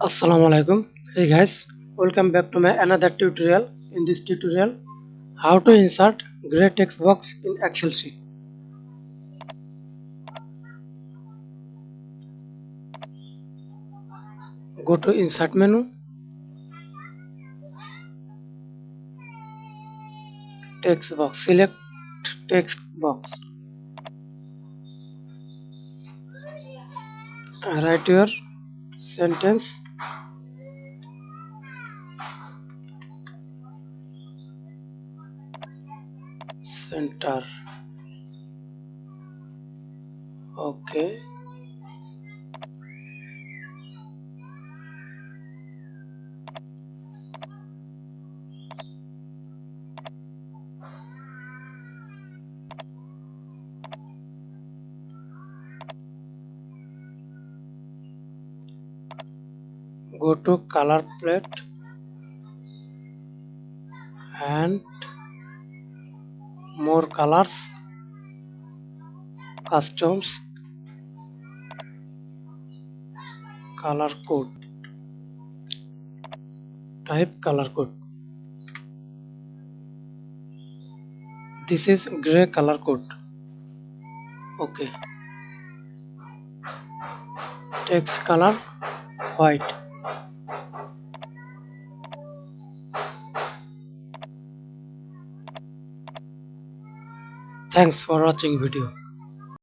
Assalamualaikum. Hey guys, welcome back to my another tutorial. In this tutorial, how to insert gray text box in Excel sheet. Go to insert menu, text box, select text box, write your sentence, center. Okay. Go to color palette and more colors, customs, color code, type color code. This is gray color code. Okay. Text color white. Thanks for watching video.